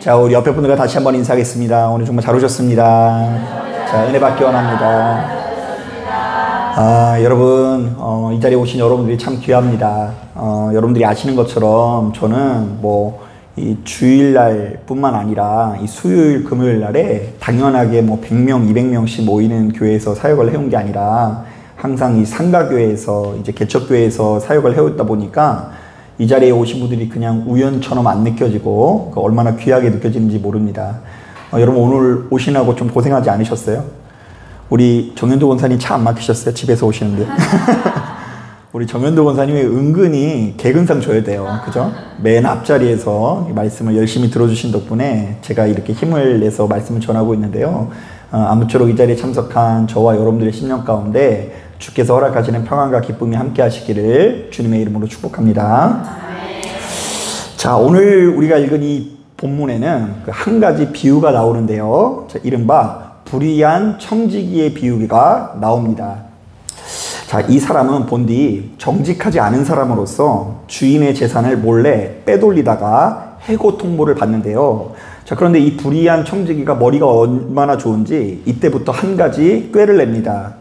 자, 우리 옆에 분들과 다시 한번 인사하겠습니다. 오늘 정말 잘 오셨습니다. 자, 은혜 받기 원합니다. 여러분, 이 자리에 오신 여러분들이 참 귀합니다. 여러분들이 아시는 것처럼 저는 이 주일날 뿐만 아니라 이 수요일, 금요일 날에 당연하게 100명, 200명씩 모이는 교회에서 사역을 해온 게 아니라 항상 이 상가교회에서, 이제 개척교회에서 사역을 해오다 보니까 이 자리에 오신 분들이 그냥 우연처럼 안 느껴지고 얼마나 귀하게 느껴지는지 모릅니다. 여러분, 오늘 오시라고 좀 고생하지 않으셨어요? 우리 정현도 권사님 차 안 막히셨어요? 집에서 오시는데. 우리 정현도 권사님이 은근히 개근상 줘야 돼요. 그죠? 맨 앞자리에서 말씀을 열심히 들어주신 덕분에 제가 이렇게 힘을 내서 말씀을 전하고 있는데요. 아무쪼록 이 자리에 참석한 저와 여러분들의 심령 가운데 주께서 허락하시는 평안과 기쁨이 함께 하시기를 주님의 이름으로 축복합니다. 자, 오늘 우리가 읽은 이 본문에는 한 가지 비유가 나오는데요. 자, 이른바 불의한 청지기의 비유가 나옵니다. 자, 이 사람은 본디 정직하지 않은 사람으로서 주인의 재산을 몰래 빼돌리다가 해고 통보를 받는데요. 자, 그런데 이 불의한 청지기가 머리가 얼마나 좋은지 이때부터 한 가지 꾀를 냅니다.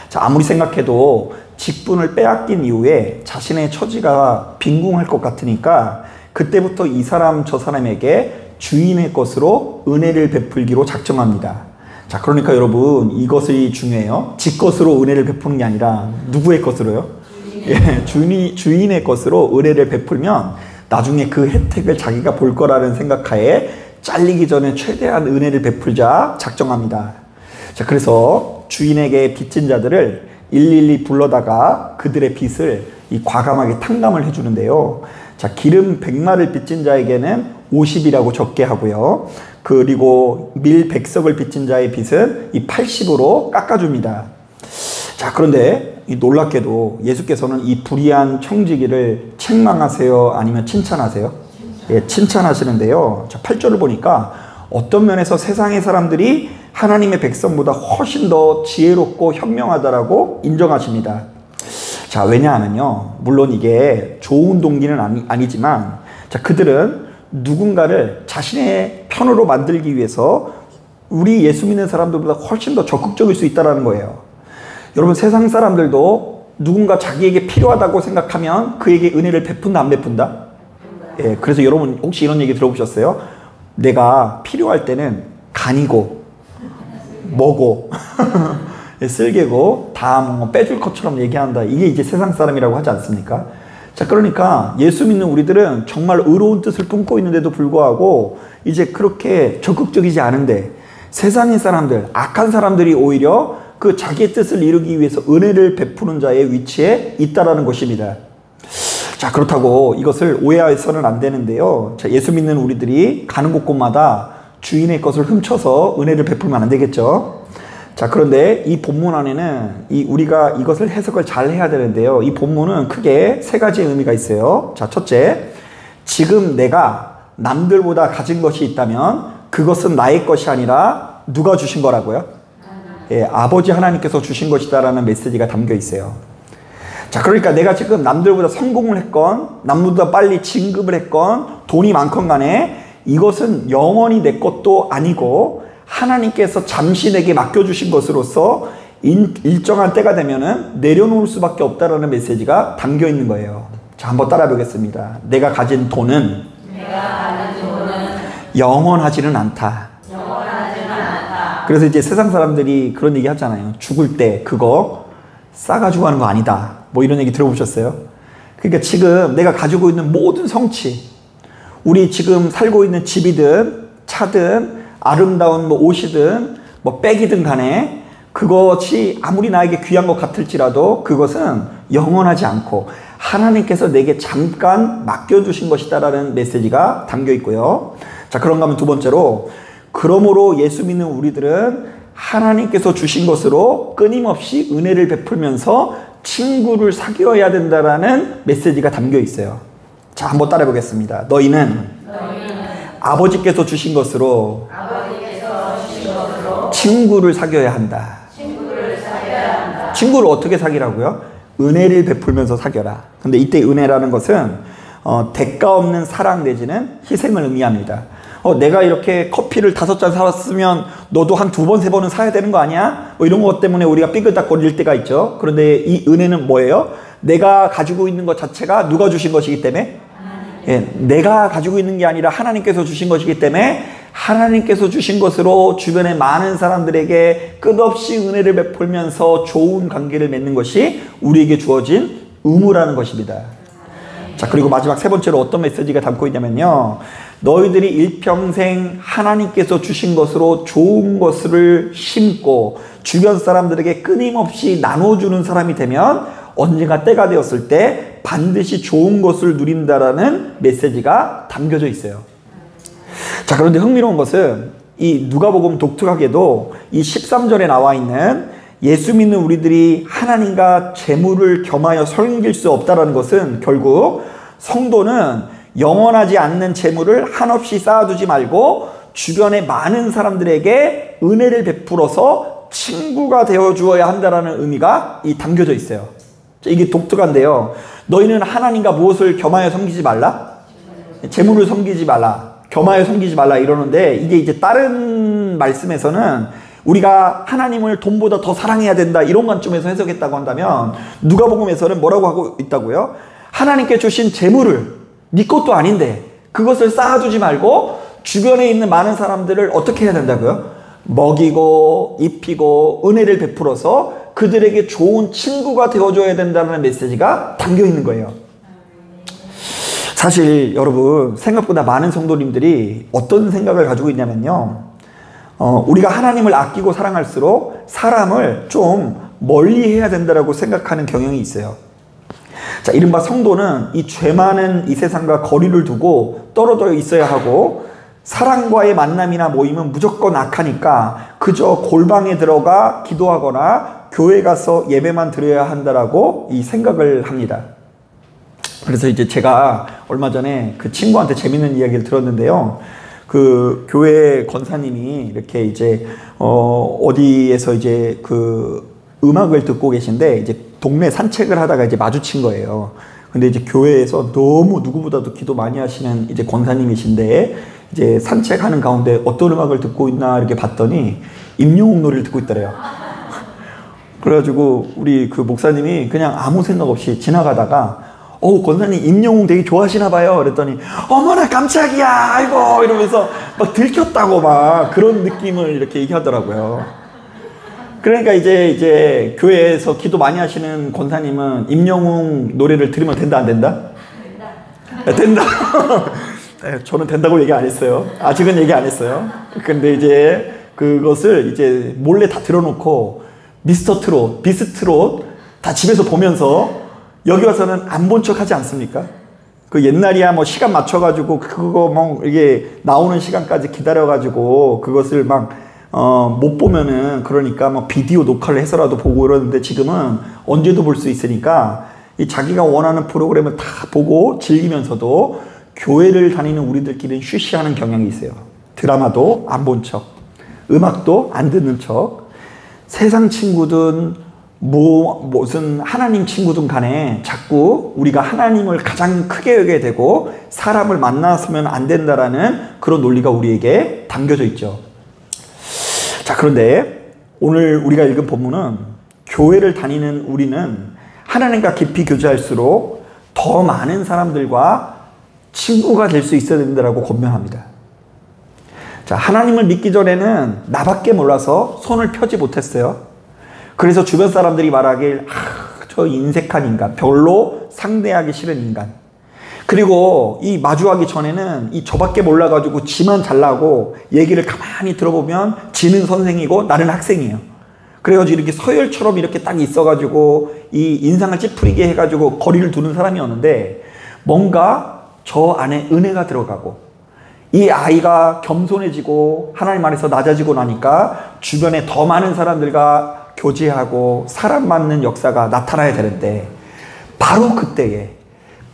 자, 아무리 생각해도 직분을 빼앗긴 이후에 자신의 처지가 빈궁할 것 같으니까 그때부터 이 사람 저 사람에게 주인의 것으로 은혜를 베풀기로 작정합니다. 자, 그러니까 여러분, 이것이 중요해요. 지 것으로 은혜를 베푸는 게 아니라 누구의 것으로요? 주인의 것으로 은혜를 베풀면 나중에 그 혜택을 자기가 볼 거라는 생각하에 잘리기 전에 최대한 은혜를 베풀자 작정합니다. 자, 그래서 주인에게 빚진 자들을 112 불러다가 그들의 빚을 과감하게 탕감을 해주는데요. 자, 기름 100마를 빚진 자에게는 50이라고 적게 하고요. 그리고 밀 100석을 빚진 자의 빚은 80으로 깎아줍니다. 자, 그런데 놀랍게도 예수께서는 이 불의한 청지기를 책망하세요? 아니면 칭찬하세요? 예, 칭찬하시는데요. 자, 8절을 보니까 어떤 면에서 세상의 사람들이 하나님의 백성보다 훨씬 더 지혜롭고 현명하다라고 인정하십니다. 자, 왜냐하면요, 물론 이게 좋은 동기는 아니지만, 자, 그들은 누군가를 자신의 편으로 만들기 위해서 우리 예수 믿는 사람들보다 훨씬 더 적극적일 수 있다는 거예요. 여러분, 세상 사람들도 누군가 자기에게 필요하다고 생각하면 그에게 은혜를 베푼다, 안 베푼다? 예, 그래서 여러분 혹시 이런 얘기 들어보셨어요? 내가 필요할 때는 간이고 뭐고 쓸개고 다 빼줄 것처럼 얘기한다. 이게 이제 세상 사람이라고 하지 않습니까? 자, 그러니까 예수 믿는 우리들은 정말 의로운 뜻을 품고 있는데도 불구하고 이제 그렇게 적극적이지 않은데 세상의 사람들, 악한 사람들이 오히려 그 자기의 뜻을 이루기 위해서 은혜를 베푸는 자의 위치에 있다라는 것입니다. 자, 그렇다고 이것을 오해해서는 안 되는데요. 자, 예수 믿는 우리들이 가는 곳곳마다 주인의 것을 훔쳐서 은혜를 베풀면 안 되겠죠. 자, 그런데 이 본문 안에는 우리가 이것을 해석을 잘 해야 되는데요. 이 본문은 크게 세 가지의 의미가 있어요. 자, 첫째, 지금 내가 남들보다 가진 것이 있다면 그것은 나의 것이 아니라 누가 주신 거라고요? 예, 아버지 하나님께서 주신 것이다라는 메시지가 담겨 있어요. 자, 그러니까 내가 지금 남들보다 성공을 했건 남들보다 빨리 진급을 했건 돈이 많건 간에 이것은 영원히 내 것도 아니고 하나님께서 잠시 내게 맡겨주신 것으로서 일정한 때가 되면은 내려놓을 수밖에 없다라는 메시지가 담겨 있는 거예요. 자, 한번 따라 보겠습니다. 내가 가진 돈은 영원하지는 않다. 그래서 이제 세상 사람들이 그런 얘기 하잖아요. 죽을 때 그거 싸가지고 하는 거 아니다. 이런 얘기 들어보셨어요? 그러니까 지금 내가 가지고 있는 모든 성취, 우리 지금 살고 있는 집이든 차든 아름다운 옷이든 백이든 간에 그것이 아무리 나에게 귀한 것 같을지라도 그것은 영원하지 않고 하나님께서 내게 잠깐 맡겨주신 것이다라는 메시지가 담겨 있고요. 자, 그런가 하면 두 번째로, 그러므로 예수 믿는 우리들은 하나님께서 주신 것으로 끊임없이 은혜를 베풀면서 친구를 사귀어야 된다라는 메시지가 담겨 있어요. 자, 한번 따라해 보겠습니다. 너희는 아버지께서 주신 것으로 친구를 사귀어야 한다. 친구를 어떻게 사귀라고요? 은혜를 베풀면서 사귀어라. 근데 이때 은혜라는 것은 대가 없는 사랑 내지는 희생을 의미합니다. 내가 이렇게 커피를 5잔 사왔으면 너도 한 2번, 3번은 사야 되는 거 아니야? 뭐 이런 것 때문에 우리가 삐그덕거릴 때가 있죠. 그런데 이 은혜는 뭐예요? 내가 가지고 있는 것 자체가 누가 주신 것이기 때문에, 예, 내가 가지고 있는 게 아니라 하나님께서 주신 것이기 때문에 하나님께서 주신 것으로 주변의 많은 사람들에게 끝없이 은혜를 베풀면서 좋은 관계를 맺는 것이 우리에게 주어진 의무라는 것입니다. 자, 그리고 마지막 3번째로 어떤 메시지가 담고 있냐면요, 너희들이 일평생 하나님께서 주신 것으로 좋은 것을 심고 주변 사람들에게 끊임없이 나눠주는 사람이 되면 언젠가 때가 되었을 때 반드시 좋은 것을 누린다라는 메시지가 담겨져 있어요. 자, 그런데 흥미로운 것은 이 누가복음 독특하게도 이 13절에 나와 있는 예수 믿는 우리들이 하나님과 재물을 겸하여 섬길 수 없다라는 것은 결국 성도는 영원하지 않는 재물을 한없이 쌓아두지 말고 주변의 많은 사람들에게 은혜를 베풀어서 친구가 되어 주어야 한다라는 의미가 담겨져 있어요. 이게 독특한데요. 너희는 하나님과 무엇을 겸하여 섬기지 말라? 재물을 섬기지 말라. 겸하여 섬기지 말라 이러는데, 이게 이제 다른 말씀에서는 우리가 하나님을 돈보다 더 사랑해야 된다 이런 관점에서 해석했다고 한다면, 누가복음에서는 뭐라고 하고 있다고요? 하나님께 주신 재물을, 네 것도 아닌데 그것을 쌓아두지 말고 주변에 있는 많은 사람들을 어떻게 해야 된다고요? 먹이고 입히고 은혜를 베풀어서 그들에게 좋은 친구가 되어줘야 된다는 메시지가 담겨 있는 거예요. 사실 여러분, 생각보다 많은 성도님들이 어떤 생각을 가지고 있냐면요, 우리가 하나님을 아끼고 사랑할수록 사람을 좀 멀리해야 된다고 생각하는 경향이 있어요. 자, 이른바 성도는 이 죄 많은 이 세상과 거리를 두고 떨어져 있어야 하고, 사랑과의 만남이나 모임은 무조건 악하니까 그저 골방에 들어가 기도하거나 교회 가서 예배만 드려야 한다라고 이 생각을 합니다. 그래서 이제 제가 얼마 전에 그 친구한테 재밌는 이야기를 들었는데요. 그 교회 권사님이 이렇게 이제 어디에서 이제 그 음악을 듣고 계신데, 이제 동네 산책을 하다가 이제 마주친 거예요. 근데 이제 교회에서 너무 누구보다도 기도 많이 하시는 이제 권사님이신데, 이제 산책하는 가운데 어떤 음악을 듣고 있나 이렇게 봤더니 임영웅 노래를 듣고 있더래요. 그래가지고 우리 그 목사님이 그냥 아무 생각 없이 지나가다가 권사님 임영웅 되게 좋아하시나 봐요. 그랬더니 어머나 깜짝이야, 아이고, 이러면서 막 들켰다고 막 그런 느낌을 이렇게 얘기하더라고요. 그러니까 이제 교회에서 기도 많이 하시는 권사님은 임영웅 노래를 들으면 된다, 안 된다? 된다. 네, 저는 된다고 얘기 안 했어요. 아직은 얘기 안 했어요. 근데 이제 그것을 이제 몰래 다 들어놓고 미스터 트롯, 비스트롯 다 집에서 보면서 여기 와서는 안 본 척 하지 않습니까? 그 옛날이야 뭐 시간 맞춰가지고 그거 뭐 이게 나오는 시간까지 기다려가지고 그것을 막 못 보면은, 그러니까 뭐 비디오 녹화를 해서라도 보고 이러는데, 지금은 언제도 볼 수 있으니까 이 자기가 원하는 프로그램을 다 보고 즐기면서도 교회를 다니는 우리들끼리는 쉬쉬하는 경향이 있어요. 드라마도 안 본 척, 음악도 안 듣는 척, 세상 친구든 무슨 하나님 친구든 간에 자꾸 우리가 하나님을 가장 크게 여겨야 되고 사람을 만나서면 안 된다라는 그런 논리가 우리에게 담겨져 있죠. 자, 그런데 오늘 우리가 읽은 본문은 교회를 다니는 우리는 하나님과 깊이 교제할수록 더 많은 사람들과 친구가 될 수 있어야 된다고 권면합니다. 자, 하나님을 믿기 전에는 나밖에 몰라서 손을 펴지 못했어요. 그래서 주변 사람들이 말하길, 저 인색한 인간, 별로 상대하기 싫은 인간. 그리고 이 마주하기 전에는 이 저밖에 몰라가지고 지만 잘나고, 얘기를 가만히 들어보면 지는 선생이고 나는 학생이에요. 그래가지고 이렇게 서열처럼 이렇게 딱 있어가지고 이 인상을 찌푸리게 해가지고 거리를 두는 사람이었는데, 뭔가 저 안에 은혜가 들어가고 이 아이가 겸손해지고 하나님 안에서 낮아지고 나니까 주변에 더 많은 사람들과 교제하고 사람 맞는 역사가 나타나야 되는데, 바로 그때에,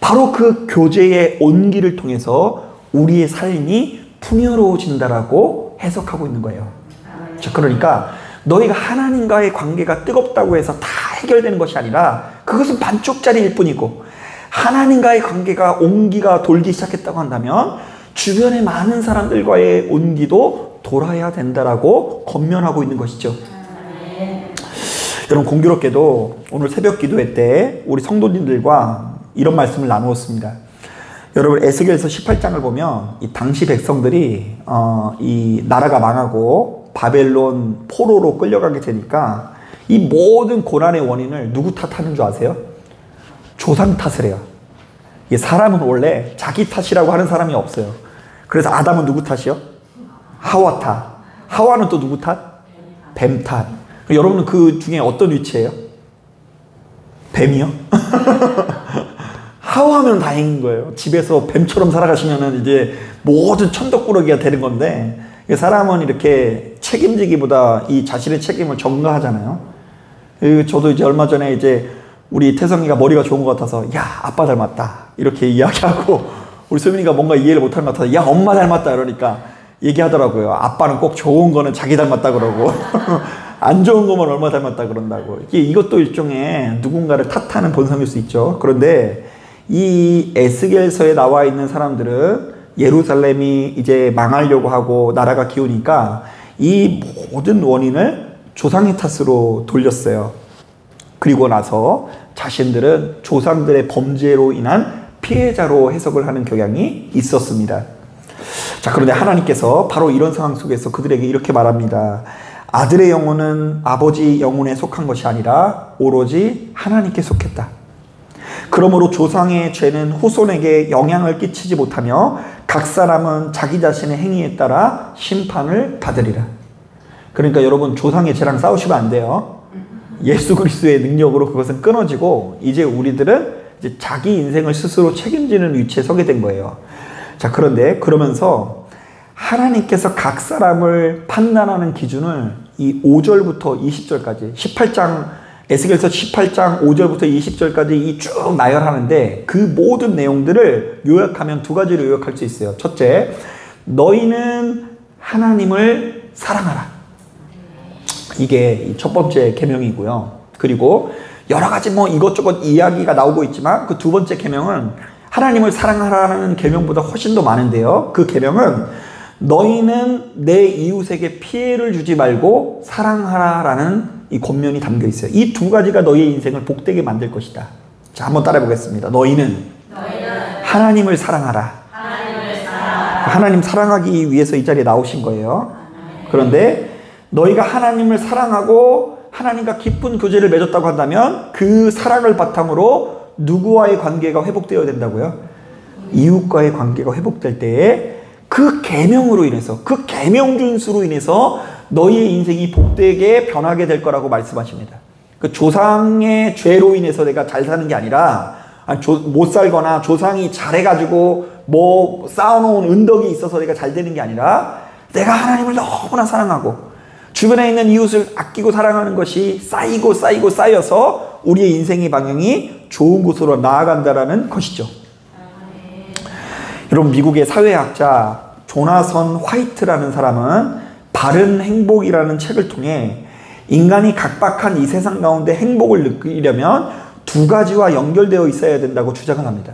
바로 그 교제의 온기를 통해서 우리의 삶이 풍요로워진다라고 해석하고 있는 거예요. 그러니까 너희가 하나님과의 관계가 뜨겁다고 해서 다 해결되는 것이 아니라 그것은 반쪽짜리일 뿐이고, 하나님과의 관계가 온기가 돌기 시작했다고 한다면 주변의 많은 사람들과의 온기도 돌아야 된다라고 권면하고 있는 것이죠. 여러분, 공교롭게도 오늘 새벽 기도회 때 우리 성도님들과 이런 말씀을 나누었습니다. 여러분, 에스겔서 18장을 보면 이 당시 백성들이 이 나라가 망하고 바벨론 포로로 끌려가게 되니까 이 모든 고난의 원인을 누구 탓하는 줄 아세요? 조상 탓을 해요. 사람은 원래 자기 탓이라고 하는 사람이 없어요. 그래서 아담은 누구 탓이요? 하와 탓. 하와는 또 누구 탓? 뱀 탓. 여러분은 그 중에 어떤 위치예요? 뱀이요? 하와면 다행인 거예요. 집에서 뱀처럼 살아가시면 이제 모든 천덕꾸러기가 되는 건데, 사람은 이렇게 책임지기보다 이 자신의 책임을 전가하잖아요. 저도 이제 얼마 전에 이제 우리 태성이가 머리가 좋은 것 같아서, 야, 아빠 닮았다, 이렇게 이야기하고, 우리 수민이가 뭔가 이해를 못하는 것 같아서, 야, 엄마 닮았다, 이러니까 얘기하더라고요. 아빠는 꼭 좋은 거는 자기 닮았다 그러고 안 좋은 것만 얼마 닮았다 그런다고. 이것도 일종의 누군가를 탓하는 본성일 수 있죠. 그런데 이 에스겔서에 나와 있는 사람들은 예루살렘이 이제 망하려고 하고 나라가 기우니까 이 모든 원인을 조상의 탓으로 돌렸어요. 그리고 나서 자신들은 조상들의 범죄로 인한 피해자로 해석을 하는 경향이 있었습니다. 자, 그런데 하나님께서 바로 이런 상황 속에서 그들에게 이렇게 말합니다. 아들의 영혼은 아버지 영혼에 속한 것이 아니라 오로지 하나님께 속했다. 그러므로 조상의 죄는 후손에게 영향을 끼치지 못하며 각 사람은 자기 자신의 행위에 따라 심판을 받으리라. 그러니까 여러분, 조상의 죄랑 싸우시면 안 돼요. 예수 그리스도의 능력으로 그것은 끊어지고 이제 우리들은 이제 자기 인생을 스스로 책임지는 위치에 서게 된 거예요. 자, 그런데 그러면서 하나님께서 각 사람을 판단하는 기준을 이 5절부터 20절까지 18장 에스겔서 18장 5절부터 20절까지 이 쭉 나열하는데 그 모든 내용들을 요약하면 두 가지로 요약할 수 있어요. 첫째, 너희는 하나님을 사랑하라. 이게 첫 번째 계명이고요. 그리고 여러 가지 뭐 이것저것 이야기가 나오고 있지만 그 두 번째 계명은 하나님을 사랑하라는 계명보다 훨씬 더 많은데요. 그 계명은 너희는 내 이웃에게 피해를 주지 말고 사랑하라라는 이 권면이 담겨 있어요. 이 두 가지가 너희의 인생을 복되게 만들 것이다. 자, 한번 따라해 보겠습니다. 너희는 하나님을 사랑하라. 하나님 사랑하기 위해서 이 자리에 나오신 거예요. 그런데 너희가 하나님을 사랑하고 하나님과 깊은 교제를 맺었다고 한다면 그 사랑을 바탕으로 누구와의 관계가 회복되어야 된다고요? 이웃과의 관계가 회복될 때에 그 계명으로 인해서, 그 계명 준수로 인해서 너희의 인생이 복되게 변하게 될 거라고 말씀하십니다. 그 조상의 죄로 인해서 내가 잘 사는 게 아니라 못 살거나 조상이 잘해가지고 뭐 쌓아놓은 은덕이 있어서 내가 잘 되는 게 아니라 내가 하나님을 너무나 사랑하고 주변에 있는 이웃을 아끼고 사랑하는 것이 쌓여서 우리의 인생의 방향이 좋은 곳으로 나아간다라는 것이죠. 여러분, 미국의 사회학자 조나선 화이트라는 사람은 바른 행복이라는 책을 통해 인간이 각박한 이 세상 가운데 행복을 느끼려면 두 가지와 연결되어 있어야 된다고 주장을 합니다.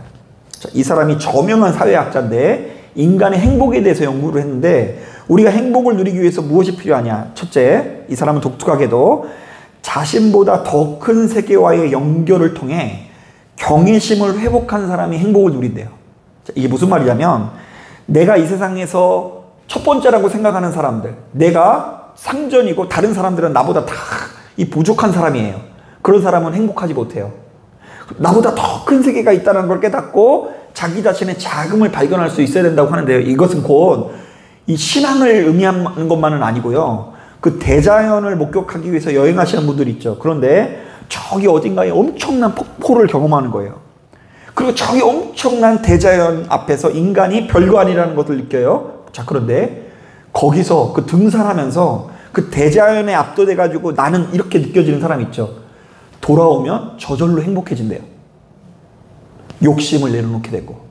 자, 이 사람이 저명한 사회학자인데 인간의 행복에 대해서 연구를 했는데 우리가 행복을 누리기 위해서 무엇이 필요하냐? 첫째, 이 사람은 독특하게도 자신보다 더 큰 세계와의 연결을 통해 경외심을 회복한 사람이 행복을 누린대요. 자, 이게 무슨 말이냐면 내가 이 세상에서 첫 번째라고 생각하는 사람들, 내가 상전이고 다른 사람들은 나보다 다 이 부족한 사람이에요. 그런 사람은 행복하지 못해요. 나보다 더 큰 세계가 있다는 걸 깨닫고 자기 자신의 자금을 발견할 수 있어야 된다고 하는데요. 이것은 곧 이 신앙을 의미하는 것만은 아니고요. 그 대자연을 목격하기 위해서 여행하시는 분들이 있죠. 그런데 저기 어딘가에 엄청난 폭포를 경험하는 거예요. 그리고 저기 엄청난 대자연 앞에서 인간이 별거 아니라는 것을 느껴요. 자, 그런데 거기서 그 등산하면서 그 대자연에 압도돼가지고 나는 이렇게 느껴지는 사람 있죠. 돌아오면 저절로 행복해진대요. 욕심을 내려놓게 되고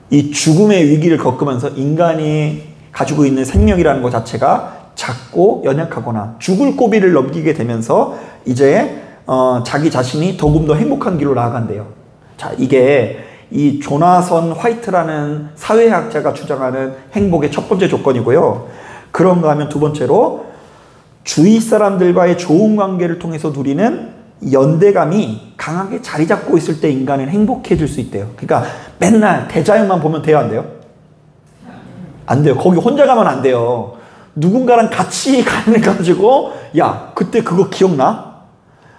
이 죽음의 위기를 겪으면서 인간이 가지고 있는 생명이라는 것 자체가 작고 연약하거나 죽을 고비를 넘기게 되면서 이제 자기 자신이 조금 더 행복한 길로 나아간대요. 자, 이게 이 조나선 화이트라는 사회학자가 주장하는 행복의 첫 번째 조건이고요. 그런가 하면 두 번째로 주위 사람들과의 좋은 관계를 통해서 누리는 연대감이 강하게 자리 잡고 있을 때 인간은 행복해질 수 있대요. 그러니까 맨날 대자연만 보면 돼요, 안 돼요? 안 돼요. 거기 혼자 가면 안 돼요. 누군가랑 같이 가가지고 야, 그때 그거 기억나?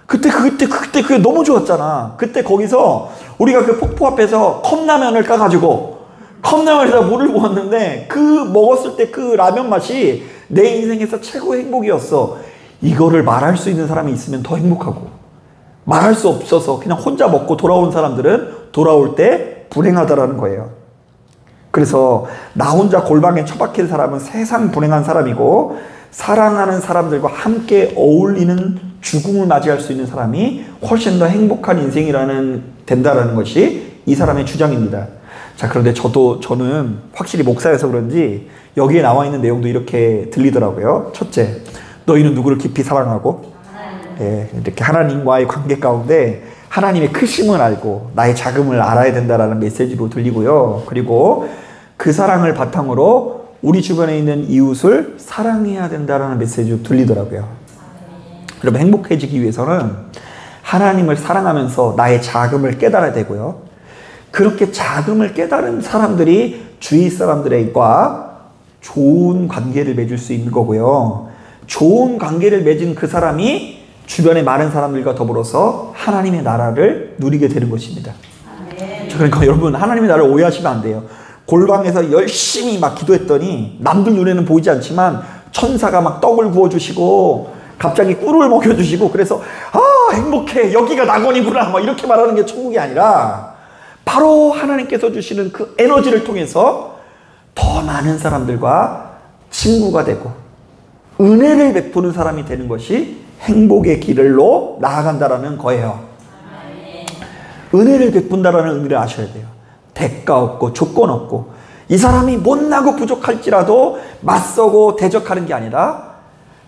그때 그게 너무 좋았잖아. 그때 거기서 우리가 그 폭포 앞에서 컵라면을 까가지고 컵라면에다 물을 부었는데 그 먹었을 때 그 라면 맛이 내 인생에서 최고의 행복이었어. 이거를 말할 수 있는 사람이 있으면 더 행복하고, 말할 수 없어서 그냥 혼자 먹고 돌아온 사람들은 돌아올 때 불행하다라는 거예요. 그래서 나 혼자 골방에 처박힌 사람은 세상 불행한 사람이고, 사랑하는 사람들과 함께 어울리는 죽음을 맞이할 수 있는 사람이 훨씬 더 행복한 인생이라는 된다라는 것이 이 사람의 주장입니다. 자, 그런데 저는 확실히 목사여서 그런지 여기에 나와 있는 내용도 이렇게 들리더라고요. 첫째, 너희는 누구를 깊이 사랑하고, 예, 이렇게 하나님과의 관계 가운데 하나님의 크심을 알고 나의 작음을 알아야 된다라는 메시지로 들리고요. 그리고 그 사랑을 바탕으로 우리 주변에 있는 이웃을 사랑해야 된다라는 메시지로 들리더라고요. 여러분, 행복해지기 위해서는 하나님을 사랑하면서 나의 작음을 깨달아야 되고요. 그렇게 작음을 깨달은 사람들이 주위 사람들과 좋은 관계를 맺을 수 있는 거고요. 좋은 관계를 맺은 그 사람이 주변의 많은 사람들과 더불어서 하나님의 나라를 누리게 되는 것입니다. 그러니까 여러분, 하나님의 나라를 오해하시면 안 돼요. 골방에서 열심히 막 기도했더니 남들 눈에는 보이지 않지만 천사가 막 떡을 구워주시고 갑자기 꿀을 먹여주시고 그래서 아, 행복해, 여기가 낙원이구나, 막 이렇게 말하는 게 천국이 아니라 바로 하나님께서 주시는 그 에너지를 통해서 더 많은 사람들과 친구가 되고 은혜를 베푸는 사람이 되는 것이 행복의 길로 나아간다라는 거예요. 은혜를 베푼다라는 의미를 아셔야 돼요. 대가 없고 조건 없고, 이 사람이 못나고 부족할지라도 맞서고 대적하는 게 아니라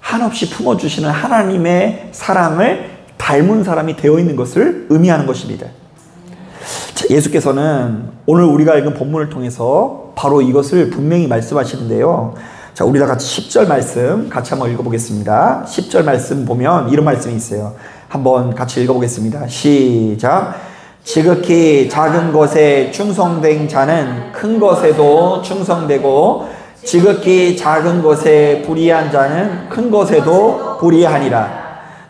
한없이 품어주시는 하나님의 사랑을 닮은 사람이 되어 있는 것을 의미하는 것입니다. 자, 예수께서는 오늘 우리가 읽은 본문을 통해서 바로 이것을 분명히 말씀하시는데요. 자, 우리 다 같이 10절 말씀 같이 한번 읽어보겠습니다. 10절 말씀 보면 이런 말씀이 있어요. 한번 같이 읽어보겠습니다. 시작. 지극히 작은 것에 충성된 자는 큰 것에도 충성되고, 지극히 작은 것에 불의한 자는 큰 것에도 불의하니라.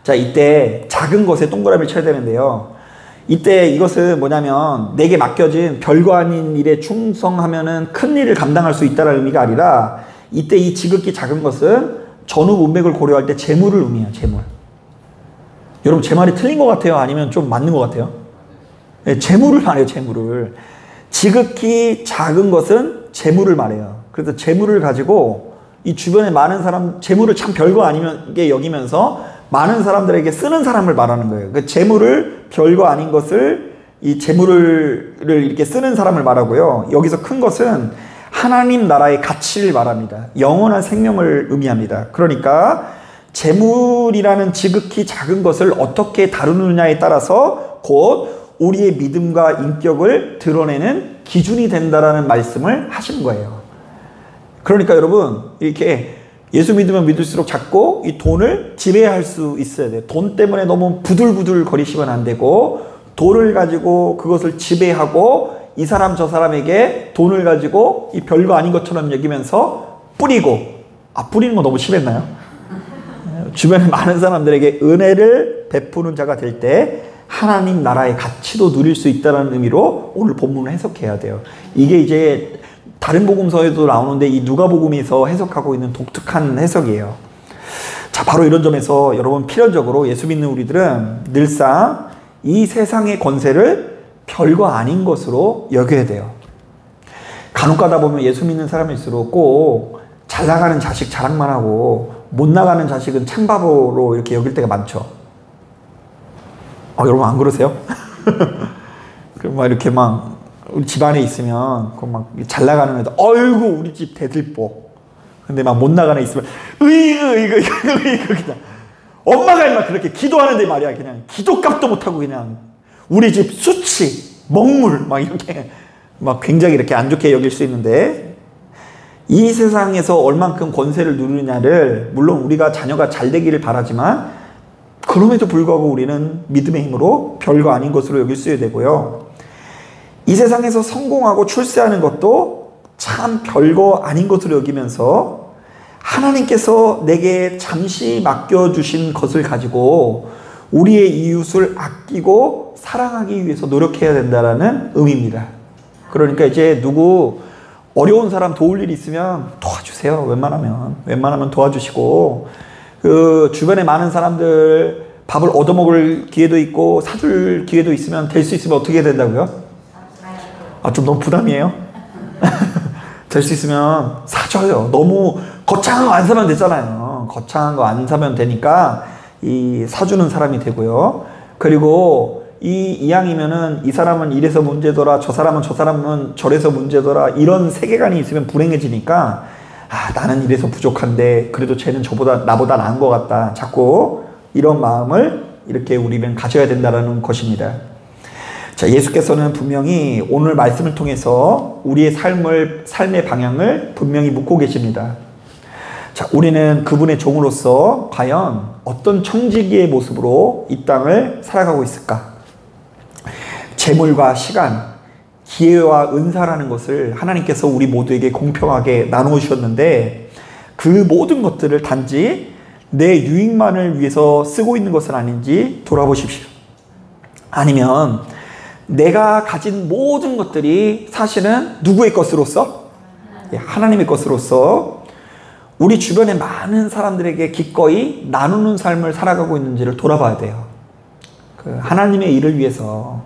자, 이때 작은 것에 동그라미를 쳐야 되는데요. 이때 이것은 뭐냐면 내게 맡겨진 별거 아닌 일에 충성하면은 큰 일을 감당할 수 있다는 의미가 아니라, 이때 이 지극히 작은 것은 전후 문맥을 고려할 때 재물을 의미해요. 재물. 여러분, 제 말이 틀린 것 같아요? 아니면 좀 맞는 것 같아요? 네, 재물을 말해요. 재물을. 지극히 작은 것은 재물을 말해요. 그래서 재물을 가지고 이 주변에 많은 사람, 재물을 참 별거 아니면 게 여기면서 많은 사람들에게 쓰는 사람을 말하는 거예요. 그 재물을 별거 아닌 것을, 이 재물을 이렇게 쓰는 사람을 말하고요. 여기서 큰 것은 하나님 나라의 가치를 말합니다. 영원한 생명을 의미합니다. 그러니까 재물이라는 지극히 작은 것을 어떻게 다루느냐에 따라서 곧 우리의 믿음과 인격을 드러내는 기준이 된다라는 말씀을 하시는 거예요. 그러니까 여러분, 이렇게 예수 믿으면 믿을수록 자꾸 이 돈을 지배할 수 있어야 돼요. 돈 때문에 너무 부들부들 거리시면 안 되고, 돈을 가지고 그것을 지배하고 이 사람 저 사람에게 돈을 가지고 이 별거 아닌 것처럼 여기면서 뿌리고, 뿌리는 거 너무 심했나요? 주변에 많은 사람들에게 은혜를 베푸는 자가 될 때 하나님 나라의 가치도 누릴 수 있다는 의미로 오늘 본문을 해석해야 돼요. 이게 이제 다른 복음서에도 나오는데 이 누가복음에서 해석하고 있는 독특한 해석이에요. 자, 바로 이런 점에서 여러분, 필연적으로 예수 믿는 우리들은 늘상 이 세상의 권세를 별거 아닌 것으로 여겨야 돼요. 간혹 가다 보면 예수 믿는 사람일수록 꼭 잘 나가는 자식 자랑만 하고 못 나가는 자식은 찬바보로 이렇게 여길 때가 많죠. 여러분, 안 그러세요? 그럼 막 이렇게 막 우리 집안에 있으면 그 막 잘 나가는 애들, 어이구 우리 집 대들보. 근데 막 못 나가는 애 있으면 으이그 그냥 엄마가 막 그렇게 기도하는데 말이야, 그냥 기도값도 못하고 그냥 우리 집 수치 먹물 막 이렇게 막 굉장히 이렇게 안 좋게 여길 수 있는데, 이 세상에서 얼만큼 권세를 누리느냐를 물론 우리가 자녀가 잘 되기를 바라지만 그럼에도 불구하고 우리는 믿음의 힘으로 별거 아닌 것으로 여길 수 되고요. 이 세상에서 성공하고 출세하는 것도 참 별거 아닌 것으로 여기면서 하나님께서 내게 잠시 맡겨주신 것을 가지고 우리의 이웃을 아끼고 사랑하기 위해서 노력해야 된다는 의미입니다. 그러니까 이제 누구 어려운 사람 도울 일 있으면 도와주세요. 웬만하면 도와주시고, 그 주변에 많은 사람들 밥을 얻어먹을 기회도 있고 사줄 기회도 있으면 될 수 있으면 어떻게 해야 된다고요? 좀 너무 부담이에요? 될 수 있으면 사줘요. 너무 거창한 거 안 사면 되잖아요. 거창한 거 안 사면 되니까 이 사주는 사람이 되고요. 그리고 이 이왕이면은 이 사람은 이래서 문제더라, 저 사람은 저래서 문제더라, 이런 세계관이 있으면 불행해지니까 나는 이래서 부족한데 그래도 쟤는 나보다 나은 것 같다. 자꾸 이런 마음을 이렇게 우리는 가져야 된다는 것입니다. 자, 예수께서는 분명히 오늘 말씀을 통해서 우리의 삶의 방향을 분명히 묻고 계십니다. 자, 우리는 그분의 종으로서 과연 어떤 청지기의 모습으로 이 땅을 살아가고 있을까? 재물과 시간, 기회와 은사라는 것을 하나님께서 우리 모두에게 공평하게 나누셨는데 그 모든 것들을 단지 내 유익만을 위해서 쓰고 있는 것은 아닌지 돌아보십시오. 아니면 내가 가진 모든 것들이 사실은 누구의 것으로서? 하나님의 것으로서 우리 주변의 많은 사람들에게 기꺼이 나누는 삶을 살아가고 있는지를 돌아봐야 돼요. 그 하나님의 일을 위해서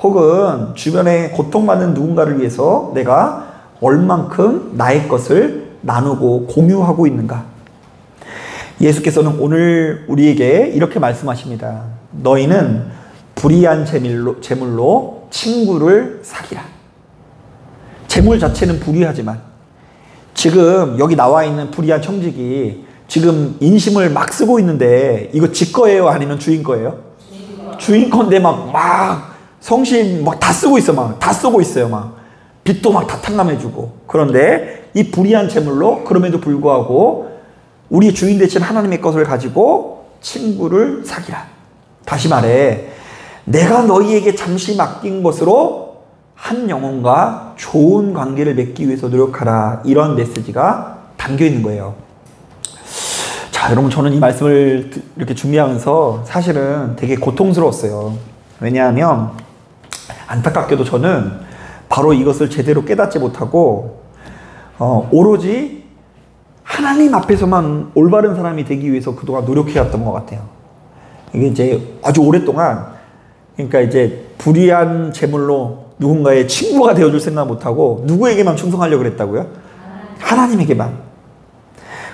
혹은 주변에 고통받는 누군가를 위해서 내가 얼만큼 나의 것을 나누고 공유하고 있는가? 예수께서는 오늘 우리에게 이렇게 말씀하십니다. 너희는 불의한 재물로 친구를 사기라. 재물 자체는 불의하지만 지금 여기 나와 있는 불의한 청직이 지금 인심을 막 쓰고 있는데 이거 지 거예요? 아니면 주인 거예요? 주인 건데 막 성신 막 다 쓰고 있어. 다 쓰고 있어요. 빚도 막 다 탕감해주고. 그런데 이 불의한 재물로 그럼에도 불구하고 우리 주인 되신 하나님의 것을 가지고 친구를 사기라. 다시 말해, 내가 너희에게 잠시 맡긴 것으로 한 영혼과 좋은 관계를 맺기 위해서 노력하라. 이런 메시지가 담겨 있는 거예요. 자, 여러분, 저는 이 말씀을 이렇게 준비하면서 사실은 되게 고통스러웠어요. 왜냐하면 안타깝게도 저는 바로 이것을 제대로 깨닫지 못하고 오로지 하나님 앞에서만 올바른 사람이 되기 위해서 그동안 노력해왔던 것 같아요. 이게 이제 아주 오랫동안, 그러니까 이제 불의한 재물로 누군가의 친구가 되어줄 생각 못하고 누구에게만 충성하려고 그랬다고요? 하나님에게만.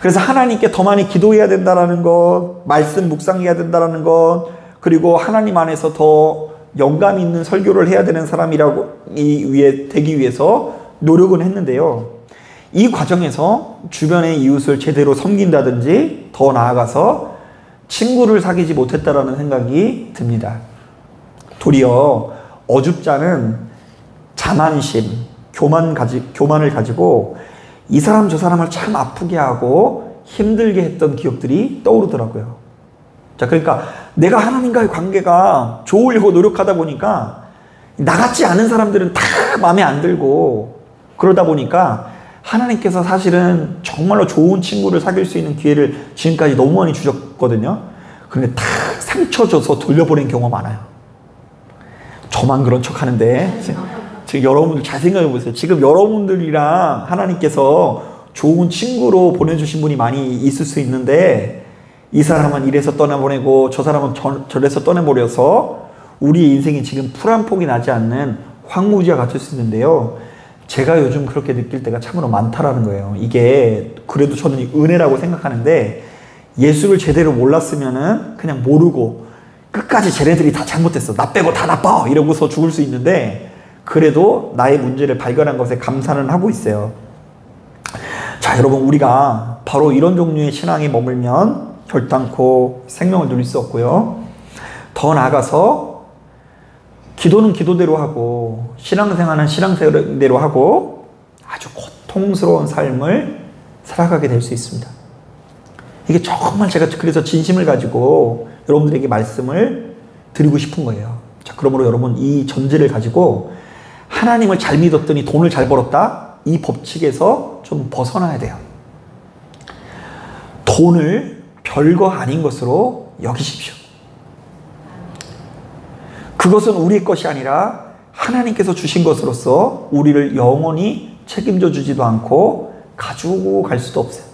그래서 하나님께 더 많이 기도해야 된다는 것, 말씀 묵상해야 된다는 것, 그리고 하나님 안에서 더 영감 있는 설교를 해야 되는 되기 위해서 노력은 했는데요. 이 과정에서 주변의 이웃을 제대로 섬긴다든지 더 나아가서 친구를 사귀지 못했다라는 생각이 듭니다. 도리어 어줍잖은 자만심, 교만을 가지고 이 사람 저 사람을 참 아프게 하고 힘들게 했던 기억들이 떠오르더라고요. 자, 그러니까 내가 하나님과의 관계가 좋으려고 노력하다 보니까 나같지 않은 사람들은 다 마음에 안 들고, 그러다 보니까 하나님께서 사실은 정말로 좋은 친구를 사귈 수 있는 기회를 지금까지 너무 많이 주셨거든요. 그런데 다 상처 줘서 돌려보낸 경우가 많아요. 저만 그런 척 하는데 지금 여러분들 잘 생각해 보세요. 지금 여러분들이랑 하나님께서 좋은 친구로 보내주신 분이 많이 있을 수 있는데 이 사람은 이래서 떠나보내고 저 사람은 저래서 떠나버려서 우리 인생이 지금 풀 한 폭이 나지 않는 황무지와 같을 수 있는데요. 제가 요즘 그렇게 느낄 때가 참으로 많다라는 거예요. 이게 그래도 저는 은혜라고 생각하는데, 예수를 제대로 몰랐으면은 그냥 모르고 끝까지 쟤네들이 다 잘못했어, 나 빼고 다 나빠, 이러고서 죽을 수 있는데, 그래도 나의 문제를 발견한 것에 감사는 하고 있어요. 자, 여러분, 우리가 바로 이런 종류의 신앙에 머물면 결단코 생명을 누릴 수 없고요. 더 나아가서 기도는 기도대로 하고 신앙생활은 신앙생활대로 하고 아주 고통스러운 삶을 살아가게 될 수 있습니다. 이게 정말 제가 그래서 진심을 가지고 여러분들에게 말씀을 드리고 싶은 거예요. 자, 그러므로 여러분 이 전제를 가지고 하나님을 잘 믿었더니 돈을 잘 벌었다? 이 법칙에서 좀 벗어나야 돼요. 돈을 별거 아닌 것으로 여기십시오. 그것은 우리의 것이 아니라 하나님께서 주신 것으로서 우리를 영원히 책임져 주지도 않고 가지고 갈 수도 없어요.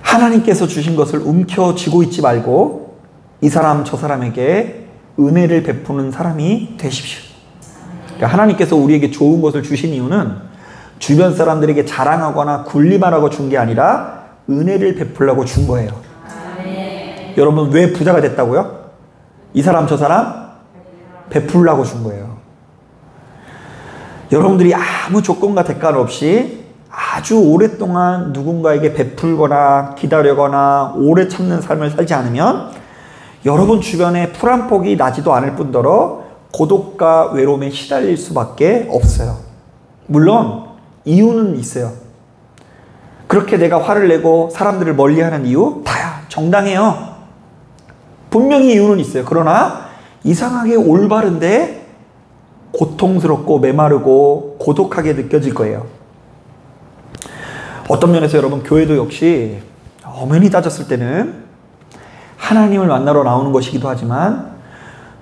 하나님께서 주신 것을 움켜쥐고 있지 말고 이 사람 저 사람에게 은혜를 베푸는 사람이 되십시오. 그러니까 하나님께서 우리에게 좋은 것을 주신 이유는 주변 사람들에게 자랑하거나 군림하라고 준 게 아니라 은혜를 베풀려고 준 거예요. 여러분 왜 부자가 됐다고요? 이 사람 저 사람 베풀려고 준 거예요. 여러분들이 아무 조건과 대가는 없이 아주 오랫동안 누군가에게 베풀거나 기다리거나 오래 참는 삶을 살지 않으면 여러분 주변에 풀 한 폭이 나지도 않을 뿐더러 고독과 외로움에 시달릴 수밖에 없어요. 물론 이유는 있어요. 그렇게 내가 화를 내고 사람들을 멀리하는 이유 다야 정당해요. 분명히 이유는 있어요. 그러나 이상하게 올바른데 고통스럽고 메마르고 고독하게 느껴질 거예요. 어떤 면에서 여러분 교회도 역시 엄연히 따졌을 때는 하나님을 만나러 나오는 것이기도 하지만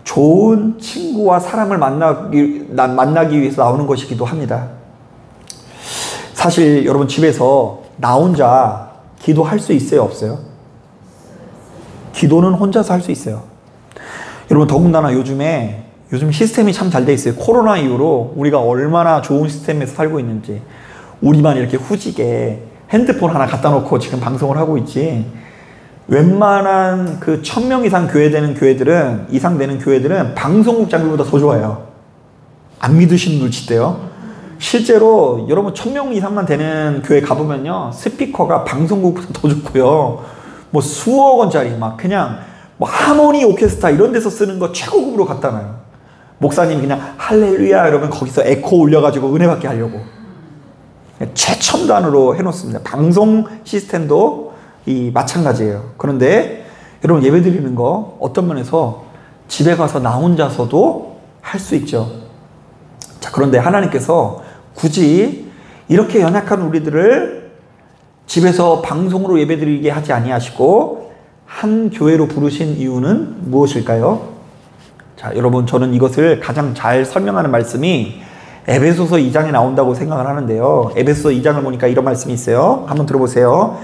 좋은 친구와 사람을 만나기 위해서 나오는 것이기도 합니다. 사실 여러분 집에서 나 혼자 기도할 수 있어요? 없어요? 기도는 혼자서 할 수 있어요. 여러분 더군다나 요즘 시스템이 참 잘 돼 있어요. 코로나 이후로 우리가 얼마나 좋은 시스템에서 살고 있는지. 우리만 이렇게 후지게 핸드폰 하나 갖다 놓고 지금 방송을 하고 있지. 웬만한 그 1000명 이상 되는 교회들은 방송국 장비보다 더 좋아요. 안 믿으시는 분들 있대요. 실제로 여러분 1000명 이상만 되는 교회 가보면요. 스피커가 방송국보다 더 좋고요. 뭐 수억 원짜리 막 그냥 뭐 하모니 오케스트라 이런 데서 쓰는 거 최고급으로 갖다 놔요. 목사님이 그냥 할렐루야 이러면 거기서 에코 올려가지고 은혜 받게 하려고. 최첨단으로 해놓습니다. 방송 시스템도 마찬가지예요. 그런데 여러분 예배 드리는 거 어떤 면에서 집에 가서 나 혼자서도 할 수 있죠. 자, 그런데 하나님께서 굳이 이렇게 연약한 우리들을 집에서 방송으로 예배 드리게 하지 아니하시고 한 교회로 부르신 이유는 무엇일까요? 자, 여러분 저는 이것을 가장 잘 설명하는 말씀이 에베소서 2장에 나온다고 생각을 하는데요. 에베소서 2장을 보니까 이런 말씀이 있어요. 한번 들어보세요.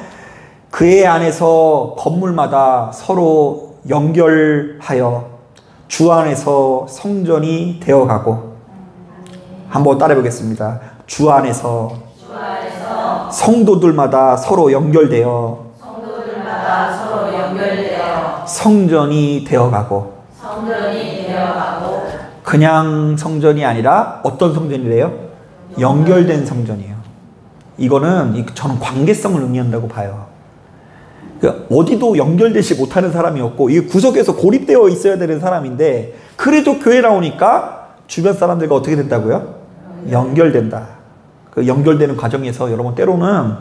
그의 안에서 건물마다 서로 연결하여 주 안에서 성전이 되어가고. 한번 따라해 보겠습니다. 주 안에서 성도들마다 서로 연결되어 성전이 되어가고. 그냥 성전이 아니라 어떤 성전이래요? 연결된 성전이에요. 이거는 저는 관계성을 의미한다고 봐요. 그러니까 어디도 연결되지 못하는 사람이었고 이게 구석에서 고립되어 있어야 되는 사람인데 그래도 교회 나오니까 주변 사람들과 어떻게 된다고요? 연결된다. 그 연결되는 과정에서 여러분 때로는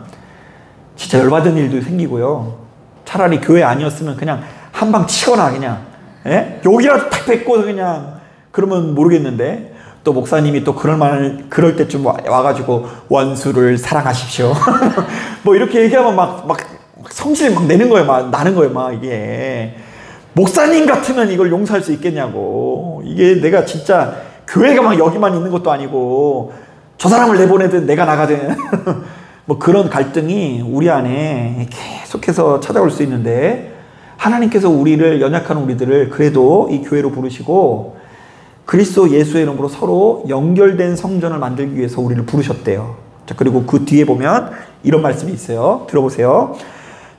진짜 열받은 일도 생기고요. 차라리 교회 아니었으면 그냥 한 방 치거나 그냥 여기라도 탁 뱉고 그냥 그러면 모르겠는데 또 목사님이 또 그럴 때쯤 와가지고 원수를 사랑하십시오. 뭐 이렇게 얘기하면 막 성질 막 내는 거예요. 막 나는 거예요. 막 이게 목사님 같으면 이걸 용서할 수 있겠냐고. 이게 내가 진짜 교회가 막 여기만 있는 것도 아니고 저 사람을 내보내든 내가 나가든 뭐 그런 갈등이 우리 안에 계속해서 찾아올 수 있는데 하나님께서 우리를 연약한 우리들을 그래도 이 교회로 부르시고 그리스도 예수의 이름으로 서로 연결된 성전을 만들기 위해서 우리를 부르셨대요. 자, 그리고 그 뒤에 보면 이런 말씀이 있어요. 들어보세요.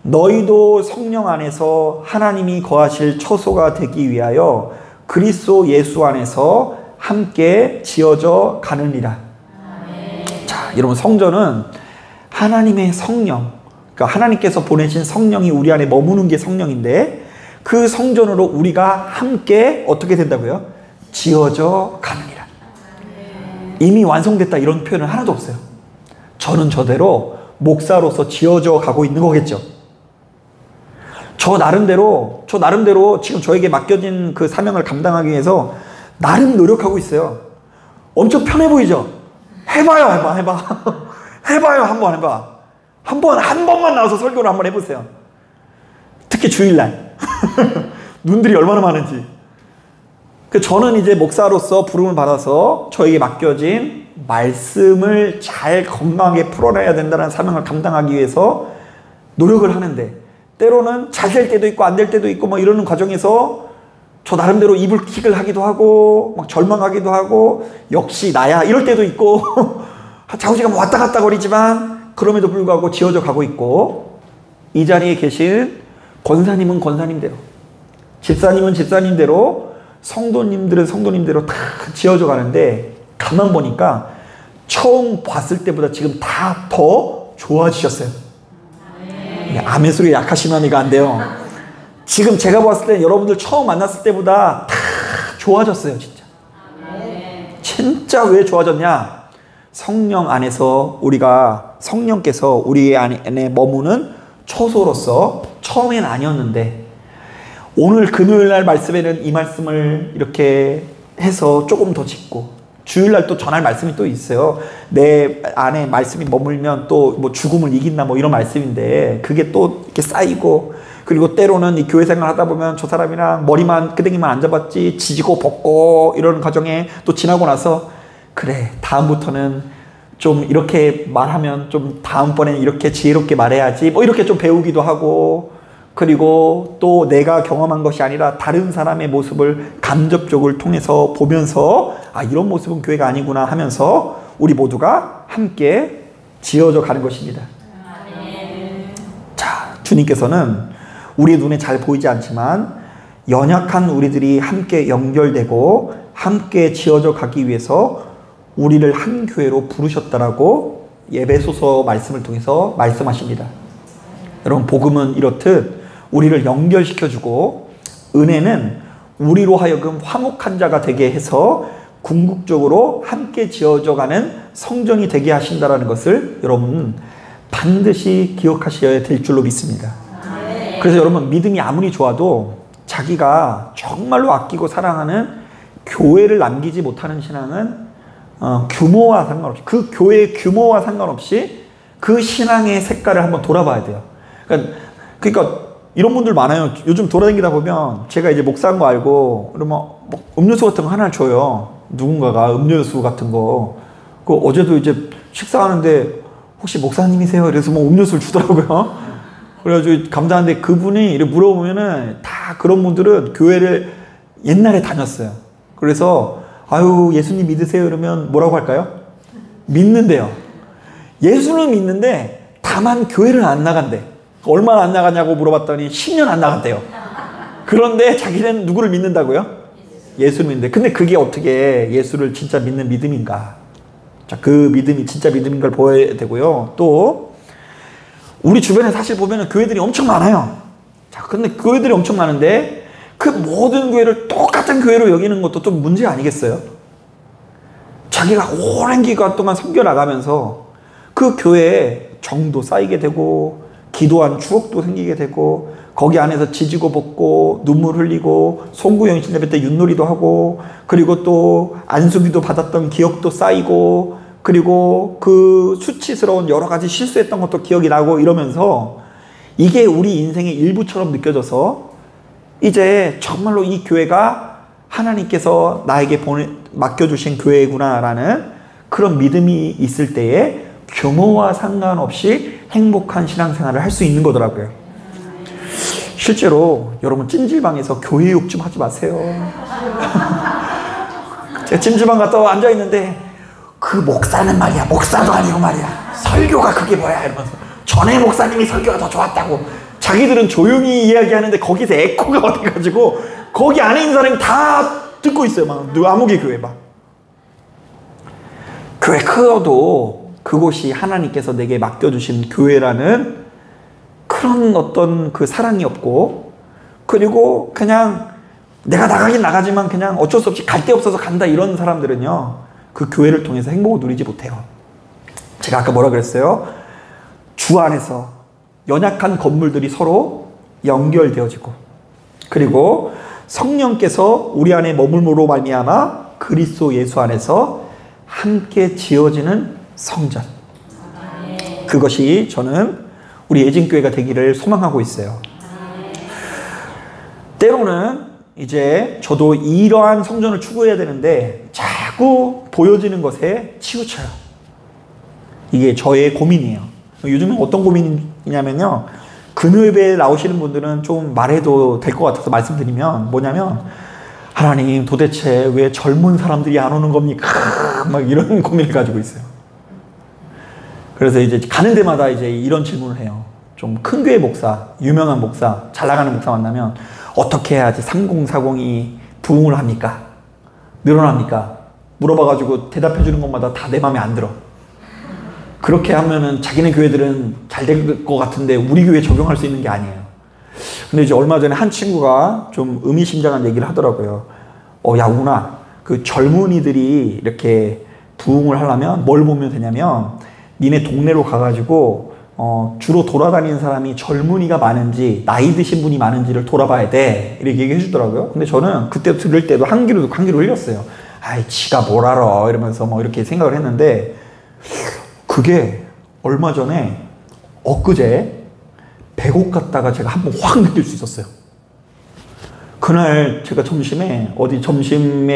너희도 성령 안에서 하나님이 거하실 처소가 되기 위하여 그리스도 예수 안에서 함께 지어져 가느니라. 자, 여러분 성전은 하나님의 성령, 그러니까 하나님께서 보내신 성령이 우리 안에 머무는 게 성령인데 그 성전으로 우리가 함께 어떻게 된다고요? 지어져 가느니라. 이미 완성됐다 이런 표현은 하나도 없어요. 저는 저대로 목사로서 지어져 가고 있는 거겠죠. 저 나름대로 지금 저에게 맡겨진 그 사명을 감당하기 위해서 나름 노력하고 있어요. 엄청 편해 보이죠? 해봐요. 해봐요. 한번 해봐. 한 번만 나와서 설교를 한번 해보세요. 특히 주일날. 눈들이 얼마나 많은지. 저는 이제 목사로서 부름을 받아서 저에게 맡겨진 말씀을 잘 건강하게 풀어내야 된다는 사명을 감당하기 위해서 노력을 하는데, 때로는 잘 될 때도 있고 안 될 때도 있고 뭐 이러는 과정에서 저 나름대로 이불킥을 하기도 하고 막 절망하기도 하고 역시 나야 이럴 때도 있고 좌우지간 왔다 갔다 거리지만 그럼에도 불구하고 지어져 가고 있고, 이 자리에 계신 권사님은 권사님대로, 집사님은 집사님대로, 성도님들은 성도님대로 다 지어져 가는데, 가만 보니까 처음 봤을 때보다 지금 다 더 좋아지셨어요. 아멘 소리 약하시면 이거 안 돼요. 지금 제가 봤을 때 여러분들 처음 만났을 때보다 다 좋아졌어요. 진짜 왜 좋아졌냐? 성령 안에서 성령께서 우리 안에 머무는 초소로서, 처음엔 아니었는데 오늘 금요일날 말씀에는 이 말씀을 이렇게 해서 조금 더 짚고, 주일날 또 전할 말씀이 또 있어요. 내 안에 말씀이 머물면 또 뭐 죽음을 이긴다 뭐 이런 말씀인데, 그게 또 이렇게 쌓이고, 그리고 때로는 이 교회 생활 하다 보면 저 사람이랑 머리만 끄댕이만 안 잡았지 지지고 볶고 이러는 과정에 또 지나고 나서, 그래 다음부터는 좀 이렇게 말하면 좀 다음번에는 이렇게 지혜롭게 말해야지 뭐 이렇게 좀 배우기도 하고, 그리고 또 내가 경험한 것이 아니라 다른 사람의 모습을 간접적을 통해서 보면서 이런 모습은 교회가 아니구나 하면서 우리 모두가 함께 지어져 가는 것입니다. 자, 주님께서는 우리의 눈에 잘 보이지 않지만 연약한 우리들이 함께 연결되고 함께 지어져 가기 위해서 우리를 한 교회로 부르셨다라고 에베소서 말씀을 통해서 말씀하십니다. 여러분, 복음은 이렇듯 우리를 연결시켜주고, 은혜는 우리로 하여금 화목한 자가 되게 해서 궁극적으로 함께 지어져가는 성전이 되게 하신다는 것을 여러분 반드시 기억하셔야 될 줄로 믿습니다. 그래서 여러분, 믿음이 아무리 좋아도 자기가 정말로 아끼고 사랑하는 교회를 남기지 못하는 신앙은 규모와 상관없이, 그 교회의 규모와 상관없이 그 신앙의 색깔을 한번 돌아봐야 돼요. 그러니까 이런 분들 많아요. 요즘 돌아다니다 보면 제가 이제 목사인 거 알고 그러면 뭐 음료수 같은 거 하나 줘요. 누군가가 음료수 같은 거. 그 어제도 이제 식사하는데 혹시 목사님이세요? 그래서 뭐 음료수를 주더라고요. 그래가지고 감사한데, 그분이 이렇게 물어보면은 다 그런 분들은 교회를 옛날에 다녔어요. 그래서 아유 예수님 믿으세요? 이러면 뭐라고 할까요? 믿는데요. 예수는 믿는데 다만 교회를 안 나간대. 얼마나 안 나가냐고 물어봤더니 10년 안 나갔대요. 그런데 자기는 누구를 믿는다고요? 예수를 믿는데, 근데 그게 어떻게 예수를 진짜 믿는 믿음인가? 자, 그 믿음이 진짜 믿음인 걸 보여야 되고요. 또 우리 주변에 사실 보면은 교회들이 엄청 많아요. 자, 근데 교회들이 엄청 많은데 그 모든 교회를 똑같은 교회로 여기는 것도 좀 문제 아니겠어요? 자기가 오랜 기간 동안 섬겨 나가면서 그 교회에 정도 쌓이게 되고, 기도한 추억도 생기게 되고, 거기 안에서 지지고 볶고 눈물 흘리고 송구영신 예배 때 윷놀이도 하고, 그리고 또 안수기도 받았던 기억도 쌓이고, 그리고 그 수치스러운 여러 가지 실수했던 것도 기억이 나고, 이러면서 이게 우리 인생의 일부처럼 느껴져서 이제 정말로 이 교회가 하나님께서 나에게 맡겨주신 교회구나라는 그런 믿음이 있을 때에 규모와 상관없이 행복한 신앙생활을 할 수 있는 거더라고요. 실제로 여러분, 찜질방에서 교회 욕 좀 하지 마세요. 제가 찜질방 갔다 앉아있는데 그 목사는 말이야, 목사도 아니고 말이야, 설교가 그게 뭐야 이러면서 전에 목사님이 설교가 더 좋았다고, 자기들은 조용히 이야기하는데 거기서 에코가 어디가지고 거기 안에 있는 사람이 다 듣고 있어요. 막 아무개 교회 막. 교회 크어도 그곳이 하나님께서 내게 맡겨주신 교회라는 그런 어떤 그 사랑이 없고, 그리고 그냥 내가 나가긴 나가지만 그냥 어쩔 수 없이 갈 데 없어서 간다, 이런 사람들은요, 그 교회를 통해서 행복을 누리지 못해요. 제가 아까 뭐라 그랬어요? 주 안에서 연약한 건물들이 서로 연결되어지고, 그리고 성령께서 우리 안에 머물므로 말미암아 그리스도 예수 안에서 함께 지어지는 성전, 그것이 저는 우리 예진교회가 되기를 소망하고 있어요. 때로는 이제 저도 이러한 성전을 추구해야 되는데 자꾸 보여지는 것에 치우쳐요. 이게 저의 고민이에요. 요즘은 어떤 고민이냐면요, 근회에 나오시는 분들은 좀 말해도 될 것 같아서 말씀드리면, 뭐냐면, 하나님 도대체 왜 젊은 사람들이 안 오는 겁니까? 막 이런 고민을 가지고 있어요. 그래서 이제 가는 데마다 이제 이런 질문을 해요. 좀 큰 교회 목사, 유명한 목사, 잘 나가는 목사 만나면 어떻게 해야지 3040이 부흥을 합니까? 늘어납니까? 물어봐가지고 대답해 주는 것마다 다 내 맘에 안 들어. 그렇게 하면은 자기네 교회들은 잘 될 것 같은데 우리 교회에 적용할 수 있는 게 아니에요. 근데 이제 얼마 전에 한 친구가 좀 의미심장한 얘기를 하더라고요. 야, 우나, 그 젊은이들이 이렇게 부흥을 하려면 뭘 보면 되냐면, 니네 동네로 가가지고 주로 돌아다니는 사람이 젊은이가 많은지 나이 드신 분이 많은지를 돌아봐야 돼, 이렇게 얘기해 주더라고요. 근데 저는 그때 들을 때도 한 귀로 흘렸어요. 아이, 지가 뭘 알아, 이러면서 뭐 이렇게 생각을 했는데, 그게 얼마 전에 엊그제 백옥 갔다가 제가 한번 확 느낄 수 있었어요. 그날 제가 점심에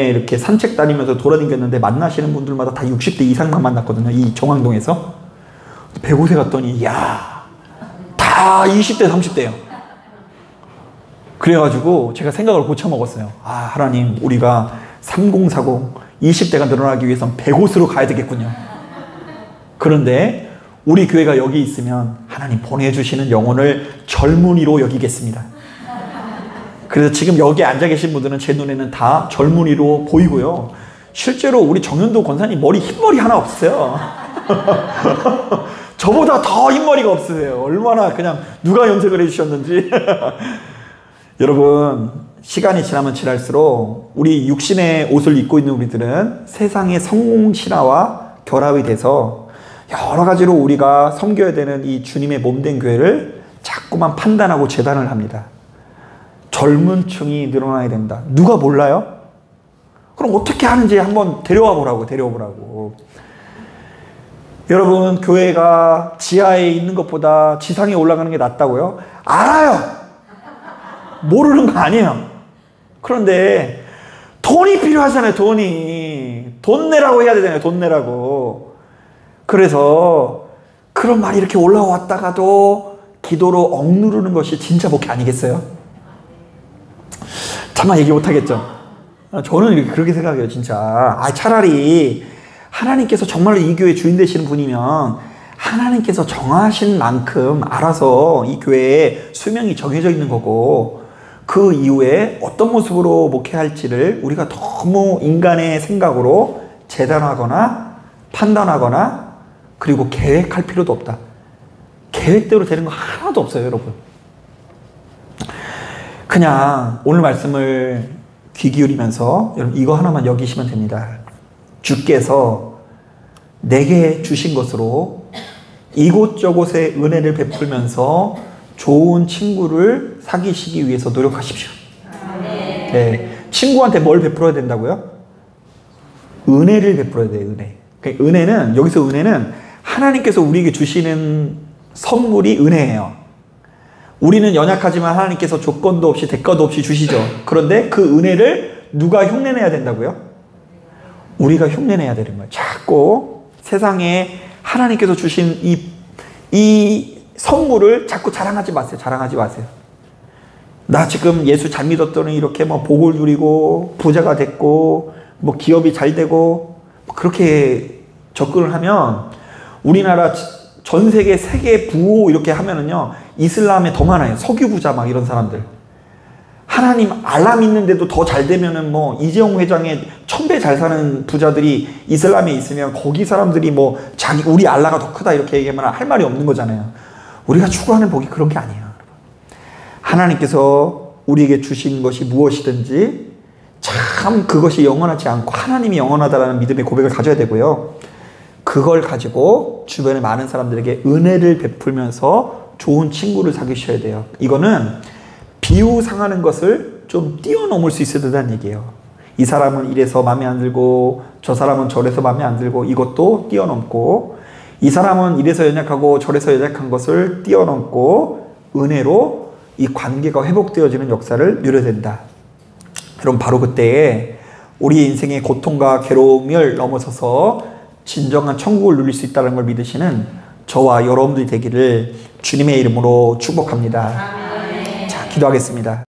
이렇게 산책 다니면서 돌아다녔는데 만나시는 분들마다 다 60대 이상만 만났거든요, 이 정왕동에서. 백옥에 갔더니 야, 다 20대 30대예요. 그래가지고 제가 생각을 고쳐 먹었어요. 아, 하나님, 우리가 3040 20대가 늘어나기 위해선 백옷으로 가야 되겠군요. 그런데 우리 교회가 여기 있으면 하나님 보내주시는 영혼을 젊은이로 여기겠습니다. 그래서 지금 여기 앉아 계신 분들은 제 눈에는 다 젊은이로 보이고요. 실제로 우리 정현도 권사님 머리 흰머리 하나 없어요. 저보다 더 흰머리가 없으세요. 얼마나 그냥 누가 염색을 해주셨는지. 여러분, 시간이 지나면 지날수록 우리 육신의 옷을 입고 있는 우리들은 세상의 성공 신화와 결합이 돼서 여러 가지로 우리가 섬겨야 되는 이 주님의 몸된 교회를 자꾸만 판단하고 재단을 합니다. 젊은 층이 늘어나야 된다. 누가 몰라요? 그럼 어떻게 하는지 한번 데려와 보라고. 여러분, 교회가 지하에 있는 것보다 지상에 올라가는 게 낫다고요? 알아요. 모르는 거 아니에요. 그런데 돈이 필요하잖아요. 돈 내라고 해야 되잖아요. 돈 내라고. 그래서 그런 말이 이렇게 올라왔다가도 기도로 억누르는 것이 진짜 목회 아니겠어요? 차마 얘기 못하겠죠. 저는 그렇게 생각해요. 진짜 차라리 하나님께서 정말로 이 교회 주인 되시는 분이면 하나님께서 정하신 만큼 알아서 이 교회에 수명이 정해져 있는 거고, 그 이후에 어떤 모습으로 목회할지를 우리가 너무 인간의 생각으로 재단하거나 판단하거나 그리고 계획할 필요도 없다. 계획대로 되는 거 하나도 없어요, 여러분. 그냥 오늘 말씀을 귀 기울이면서 여러분 이거 하나만 여기시면 됩니다. 주께서 내게 주신 것으로 이곳저곳에 은혜를 베풀면서 좋은 친구를 사귀시기 위해서 노력하십시오. 네, 친구한테 뭘 베풀어야 된다고요? 은혜를 베풀어야 돼요. 은혜는, 여기서 은혜는 하나님께서 우리에게 주시는 선물이 은혜예요. 우리는 연약하지만 하나님께서 조건도 없이 대가도 없이 주시죠. 그런데 그 은혜를 누가 흉내내야 된다고요? 우리가 흉내내야 되는 거예요. 자꾸 세상에 하나님께서 주신 이 선물을 자꾸 자랑하지 마세요. 나 지금 예수 잘 믿었더니 이렇게 뭐 복을 누리고 부자가 됐고 뭐 기업이 잘 되고 그렇게 접근을 하면, 우리나라 전 세계 세계 부호 이렇게 하면은요, 이슬람에 더 많아요. 석유 부자 막 이런 사람들. 하나님 알라 믿는데도 더 잘 되면은 뭐 이재용 회장의 1000배 잘 사는 부자들이 이슬람에 있으면 거기 사람들이 뭐 우리 알라가 더 크다 이렇게 얘기하면 할 말이 없는 거잖아요. 우리가 추구하는 복이 그런 게 아니에요. 하나님께서 우리에게 주신 것이 무엇이든지 참 그것이 영원하지 않고 하나님이 영원하다라는 믿음의 고백을 가져야 되고요. 그걸 가지고 주변의 많은 사람들에게 은혜를 베풀면서 좋은 친구를 사귀셔야 돼요. 이거는 비우상하는 것을 좀 뛰어넘을 수 있어야 된다는 얘기예요. 이 사람은 이래서 마음에 안 들고 저 사람은 저래서 마음에 안 들고 이것도 뛰어넘고, 이 사람은 이래서 연약하고 저래서 연약한 것을 뛰어넘고 은혜로 이 관계가 회복되어지는 역사를 누려야 된다. 여러분, 바로 그때에 우리 인생의 고통과 괴로움을 넘어서서 진정한 천국을 누릴 수 있다는 걸 믿으시는 저와 여러분들이 되기를 주님의 이름으로 축복합니다. 자, 기도하겠습니다.